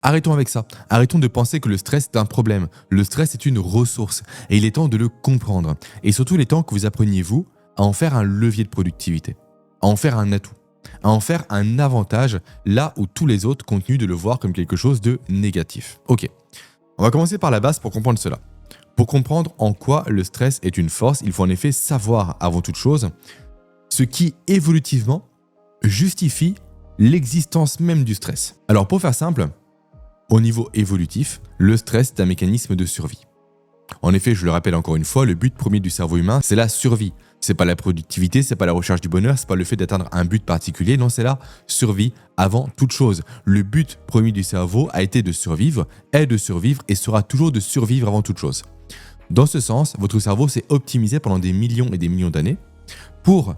Arrêtons avec ça. Arrêtons de penser que le stress est un problème. Le stress est une ressource et il est temps de le comprendre. Et surtout, il est temps que vous appreniez, vous, à en faire un levier de productivité, à en faire un atout, à en faire un avantage là où tous les autres continuent de le voir comme quelque chose de négatif. Ok, on va commencer par la base pour comprendre cela. Pour comprendre en quoi le stress est une force, il faut en effet savoir avant toute chose ce qui évolutivement justifie l'existence même du stress. Alors pour faire simple, au niveau évolutif, le stress est un mécanisme de survie. En effet, je le rappelle encore une fois, le but premier du cerveau humain, c'est la survie. C'est pas la productivité, c'est pas la recherche du bonheur, c'est pas le fait d'atteindre un but particulier, non, c'est la survie avant toute chose. Le but premier du cerveau a été de survivre, est de survivre et sera toujours de survivre avant toute chose. Dans ce sens, votre cerveau s'est optimisé pendant des millions et des millions d'années pour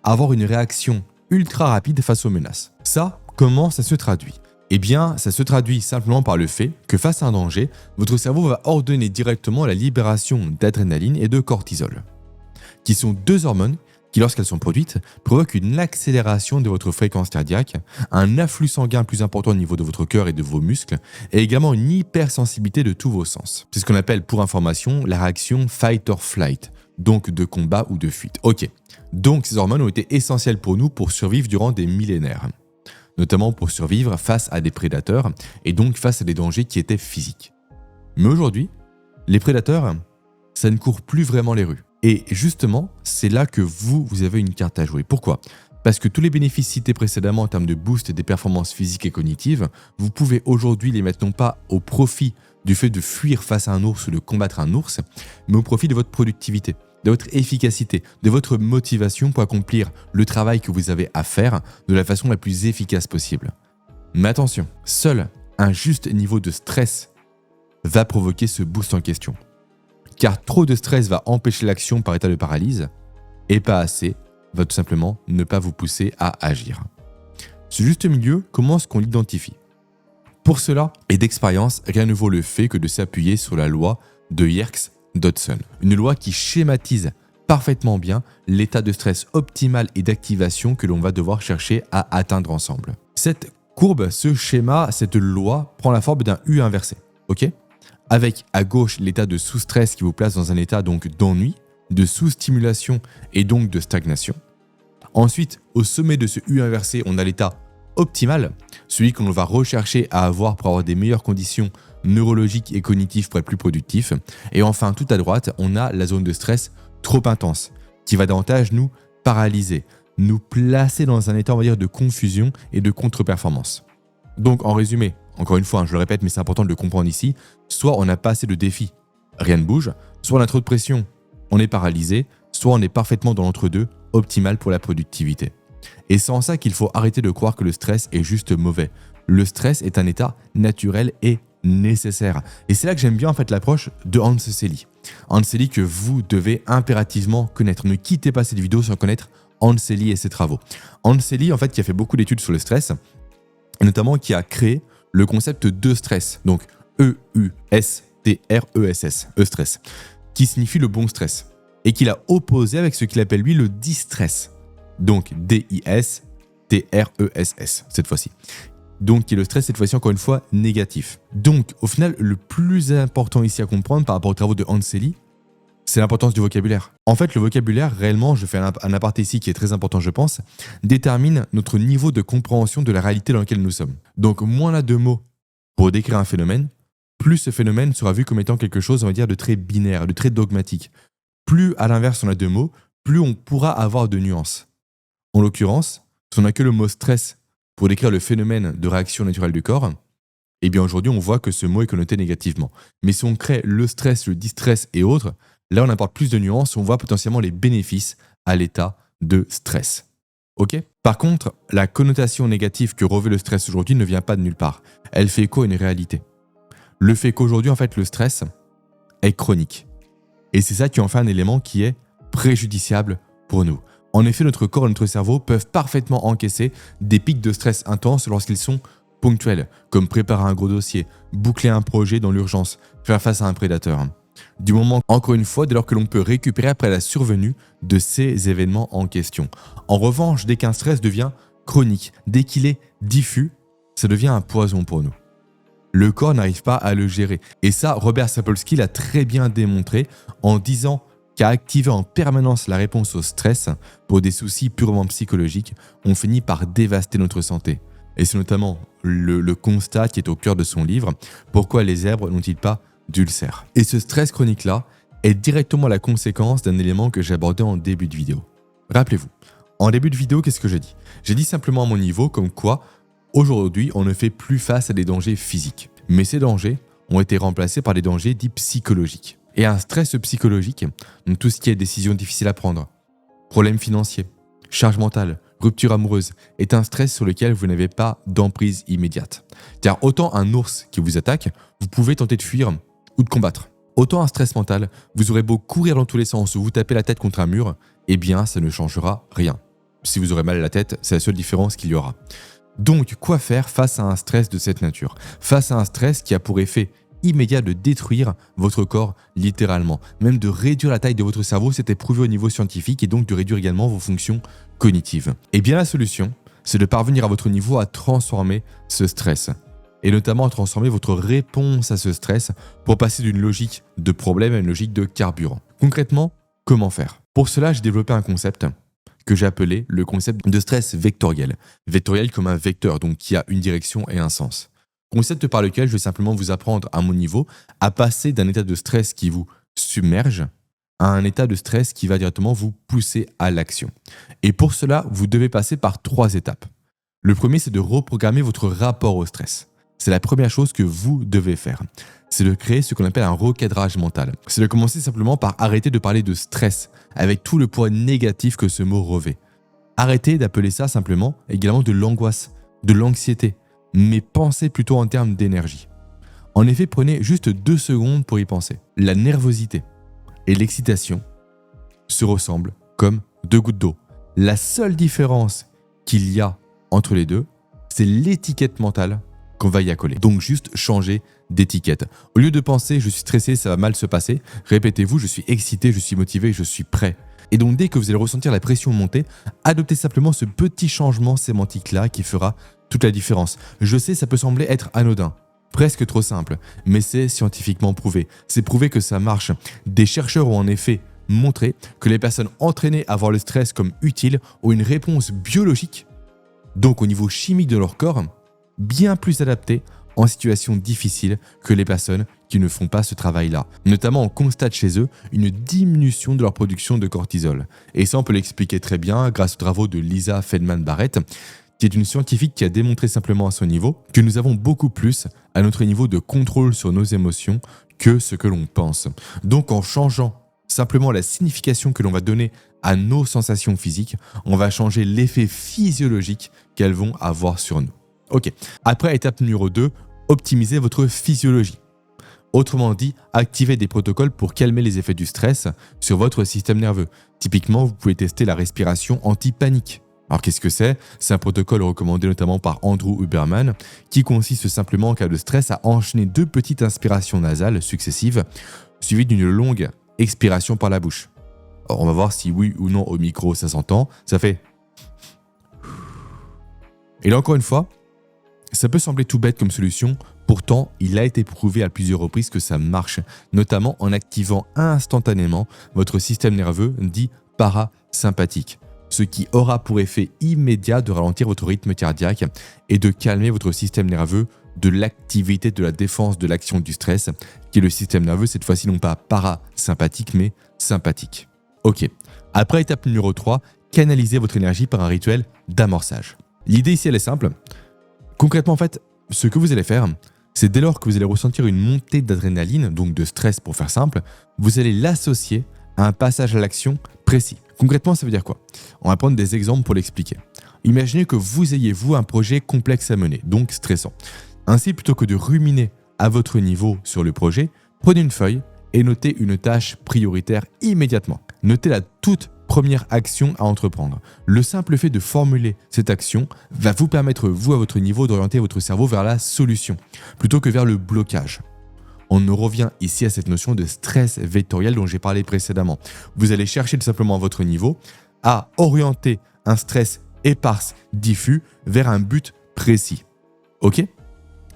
avoir une réaction ultra rapide face aux menaces. Ça, comment ça se traduit ? Eh bien, ça se traduit simplement par le fait que face à un danger, votre cerveau va ordonner directement la libération d'adrénaline et de cortisol, qui sont deux hormones qui, lorsqu'elles sont produites, provoquent une accélération de votre fréquence cardiaque, un afflux sanguin plus important au niveau de votre cœur et de vos muscles, et également une hypersensibilité de tous vos sens. C'est ce qu'on appelle, pour information, la réaction fight or flight, donc de combat ou de fuite. Ok, donc ces hormones ont été essentielles pour nous pour survivre durant des millénaires, notamment pour survivre face à des prédateurs et donc face à des dangers qui étaient physiques. Mais aujourd'hui, les prédateurs, ça ne court plus vraiment les rues. Et justement, c'est là que vous avez une carte à jouer. Pourquoi ? Parce que tous les bénéfices cités précédemment en termes de boost des performances physiques et cognitives, vous pouvez aujourd'hui les mettre non pas au profit du fait de fuir face à un ours ou de combattre un ours, mais au profit de votre productivité, de votre efficacité, de votre motivation pour accomplir le travail que vous avez à faire de la façon la plus efficace possible. Mais attention, seul un juste niveau de stress va provoquer ce boost en question. Car trop de stress va empêcher l'action par état de paralyse, et pas assez va tout simplement ne pas vous pousser à agir. Ce juste milieu, comment est-ce qu'on l'identifie ? Pour cela, et d'expérience, rien ne vaut le fait que de s'appuyer sur la loi de Yerkes-Dodson, une loi qui schématise parfaitement bien l'état de stress optimal et d'activation que l'on va devoir chercher à atteindre ensemble. Cette courbe, ce schéma, cette loi prend la forme d'un U inversé, ok ? Avec à gauche l'état de sous-stress qui vous place dans un état donc d'ennui, de sous-stimulation et donc de stagnation. Ensuite, au sommet de ce U inversé, on a l'état optimal, celui qu'on va rechercher à avoir pour avoir des meilleures conditions neurologiques et cognitives pour être plus productif. Et enfin, tout à droite, on a la zone de stress trop intense, qui va davantage nous paralyser, nous placer dans un état, on va dire, de confusion et de contre-performance. Donc, en résumé, encore une fois, je le répète, mais c'est important de le comprendre ici, soit on n'a pas assez de défis, rien ne bouge, soit on a trop de pression, on est paralysé, soit on est parfaitement dans l'entre-deux, optimal pour la productivité. Et c'est en ça qu'il faut arrêter de croire que le stress est juste mauvais. Le stress est un état naturel et nécessaire. Et c'est là que j'aime bien en fait l'approche de Hans Selye. Hans Selye que vous devez impérativement connaître. Ne quittez pas cette vidéo sans connaître Hans Selye et ses travaux. Hans Selye en fait qui a fait beaucoup d'études sur le stress, et notamment qui a créé le concept de stress, donc E-U-S-T-R-E-S-S, E-stress, qui signifie le bon stress, et qu'il a opposé avec ce qu'il appelle lui le distress, donc D-I-S-T-R-E-S-S, cette fois-ci. Donc, qui est le stress, cette fois-ci, encore une fois, négatif. Donc, au final, le plus important ici à comprendre par rapport aux travaux de Hans Selye, c'est l'importance du vocabulaire. En fait, le vocabulaire, réellement, je fais un aparté ici qui est très important, je pense, détermine notre niveau de compréhension de la réalité dans laquelle nous sommes. Donc, moins on a de mots pour décrire un phénomène, plus ce phénomène sera vu comme étant quelque chose, on va dire, de très binaire, de très dogmatique. Plus, à l'inverse, on a de mots, plus on pourra avoir de nuances. En l'occurrence, si on n'a que le mot stress pour décrire le phénomène de réaction naturelle du corps, eh bien aujourd'hui, on voit que ce mot est connoté négativement. Mais si on crée le stress, le distress et autres, là, on apporte plus de nuances, on voit potentiellement les bénéfices à l'état de stress. Ok ? Par contre, la connotation négative que revêt le stress aujourd'hui ne vient pas de nulle part. Elle fait écho à une réalité. Le fait qu'aujourd'hui, en fait, le stress est chronique. Et c'est ça qui en fait un élément qui est préjudiciable pour nous. En effet, notre corps et notre cerveau peuvent parfaitement encaisser des pics de stress intenses lorsqu'ils sont ponctuels, comme préparer un gros dossier, boucler un projet dans l'urgence, faire face à un prédateur. Du moment, encore une fois, dès lors que l'on peut récupérer après la survenue de ces événements en question. En revanche, dès qu'un stress devient chronique, dès qu'il est diffus, ça devient un poison pour nous. le corps n'arrive pas à le gérer. Et ça, Robert Sapolsky l'a très bien démontré en disant qu'à activer en permanence la réponse au stress pour des soucis purement psychologiques, on finit par dévaster notre santé. Et c'est notamment le constat qui est au cœur de son livre « Pourquoi les zèbres n'ont-ils pas d'ulcères ?» Et ce stress chronique-là est directement la conséquence d'un élément que j'ai abordé en début de vidéo. Rappelez-vous, en début de vidéo, qu'est-ce que j'ai dit ? J'ai dit simplement à mon niveau comme quoi, aujourd'hui, on ne fait plus face à des dangers physiques. Mais ces dangers ont été remplacés par des dangers dits psychologiques. Et un stress psychologique, donc tout ce qui est décision difficile à prendre, problèmes financiers, charge mentale, rupture amoureuse, est un stress sur lequel vous n'avez pas d'emprise immédiate. Car autant un ours qui vous attaque, vous pouvez tenter de fuir ou de combattre. Autant un stress mental, vous aurez beau courir dans tous les sens ou vous taper la tête contre un mur, eh bien ça ne changera rien. Si vous aurez mal à la tête, c'est la seule différence qu'il y aura. Donc, quoi faire face à un stress de cette nature ? Face à un stress qui a pour effet immédiat de détruire votre corps littéralement, même de réduire la taille de votre cerveau, c'était prouvé au niveau scientifique, et donc de réduire également vos fonctions cognitives. Et bien la solution, c'est de parvenir à votre niveau à transformer ce stress, et notamment à transformer votre réponse à ce stress pour passer d'une logique de problème à une logique de carburant. Concrètement, comment faire ? Pour cela, j'ai développé un concept que j'ai appelé le concept de stress vectoriel. Vectoriel comme un vecteur, donc qui a une direction et un sens. Concept par lequel je vais simplement vous apprendre à mon niveau à passer d'un état de stress qui vous submerge à un état de stress qui va directement vous pousser à l'action. Et pour cela, vous devez passer par 3 étapes. Le premier, c'est de reprogrammer votre rapport au stress. C'est la première chose que vous devez faire. C'est de créer ce qu'on appelle un recadrage mental. C'est de commencer simplement par arrêter de parler de stress avec tout le poids négatif que ce mot revêt. Arrêtez d'appeler ça simplement également de l'angoisse, de l'anxiété, mais pensez plutôt en termes d'énergie. En effet, prenez juste 2 secondes pour y penser. La nervosité et l'excitation se ressemblent comme 2 gouttes d'eau. La seule différence qu'il y a entre les deux, c'est l'étiquette mentale qu'on va y accoler. Donc juste changer d'étiquette. Au lieu de penser « je suis stressé, ça va mal se passer », répétez-vous « je suis excité, je suis motivé, je suis prêt ». Et donc dès que vous allez ressentir la pression monter, adoptez simplement ce petit changement sémantique-là qui fera toute la différence. Je sais, ça peut sembler être anodin, presque trop simple, mais c'est scientifiquement prouvé. C'est prouvé que ça marche. Des chercheurs ont en effet montré que les personnes entraînées à voir le stress comme utile ont une réponse biologique, donc au niveau chimique de leur corps, bien plus adaptée en situation difficile que les personnes qui ne font pas ce travail-là. Notamment, on constate chez eux une diminution de leur production de cortisol. Et ça, on peut l'expliquer très bien grâce aux travaux de Lisa Feldman-Barrett, qui est une scientifique qui a démontré simplement à son niveau que nous avons beaucoup plus à notre niveau de contrôle sur nos émotions que ce que l'on pense. Donc, en changeant simplement la signification que l'on va donner à nos sensations physiques, on va changer l'effet physiologique qu'elles vont avoir sur nous. Ok, après étape numéro 2, optimisez votre physiologie. Autrement dit, activez des protocoles pour calmer les effets du stress sur votre système nerveux. Typiquement, vous pouvez tester la respiration anti-panique. Alors qu'est-ce que c'est ? C'est un protocole recommandé notamment par Andrew Huberman qui consiste simplement en cas de stress à enchaîner 2 petites inspirations nasales successives suivies d'une longue expiration par la bouche. Alors on va voir si oui ou non au micro ça s'entend. Ça fait... Et là encore une fois, ça peut sembler tout bête comme solution, pourtant il a été prouvé à plusieurs reprises que ça marche, notamment en activant instantanément votre système nerveux dit parasympathique, ce qui aura pour effet immédiat de ralentir votre rythme cardiaque et de calmer votre système nerveux de l'activité de la défense de l'action du stress, qui est le système nerveux cette fois-ci non pas parasympathique mais sympathique. Ok, après étape numéro 3, canalisez votre énergie par un rituel d'amorçage. L'idée ici elle est simple. Concrètement, en fait, ce que vous allez faire, c'est dès lors que vous allez ressentir une montée d'adrénaline, donc de stress pour faire simple, vous allez l'associer à un passage à l'action précis. Concrètement, ça veut dire quoi ? On va prendre des exemples pour l'expliquer. Imaginez que vous ayez, vous, un projet complexe à mener, donc stressant. Ainsi, plutôt que de ruminer à votre niveau sur le projet, prenez une feuille et notez une tâche prioritaire immédiatement. Notez la toute première action à entreprendre. Le simple fait de formuler cette action va vous permettre, vous, à votre niveau, d'orienter votre cerveau vers la solution, plutôt que vers le blocage. On en revient ici à cette notion de stress vectoriel dont j'ai parlé précédemment. Vous allez chercher tout simplement à votre niveau à orienter un stress éparse, diffus, vers un but précis. Ok ?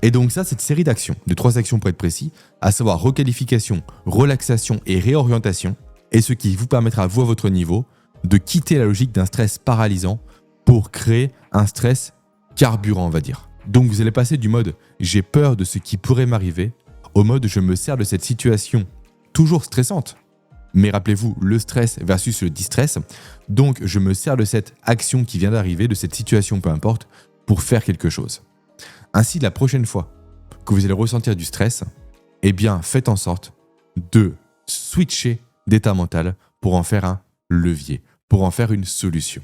Et donc ça, cette série d'actions, de 3 actions pour être précis, à savoir requalification, relaxation et réorientation, est ce qui vous permettra, vous à votre niveau, de quitter la logique d'un stress paralysant pour créer un stress carburant, on va dire. Donc vous allez passer du mode « j'ai peur de ce qui pourrait m'arriver » au mode « je me sers de cette situation toujours stressante ». Mais rappelez-vous, le stress versus le distress. Donc je me sers de cette action qui vient d'arriver, de cette situation, peu importe, pour faire quelque chose. Ainsi, la prochaine fois que vous allez ressentir du stress, eh bien faites en sorte de switcher d'état mental pour en faire un levier, pour en faire une solution.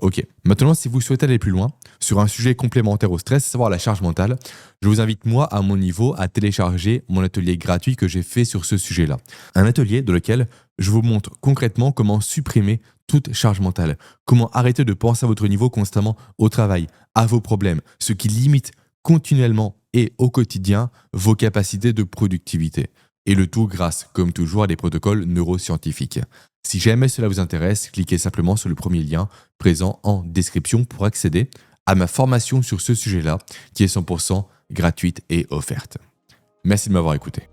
Ok, maintenant si vous souhaitez aller plus loin sur un sujet complémentaire au stress, à savoir la charge mentale, je vous invite moi à mon niveau à télécharger mon atelier gratuit que j'ai fait sur ce sujet-là. Un atelier dans lequel je vous montre concrètement comment supprimer toute charge mentale, comment arrêter de penser à votre niveau constamment au travail, à vos problèmes, ce qui limite continuellement et au quotidien vos capacités de productivité. Et le tout grâce, comme toujours, à des protocoles neuroscientifiques. Si jamais cela vous intéresse, cliquez simplement sur le premier lien présent en description pour accéder à ma formation sur ce sujet-là, qui est 100% gratuite et offerte. Merci de m'avoir écouté.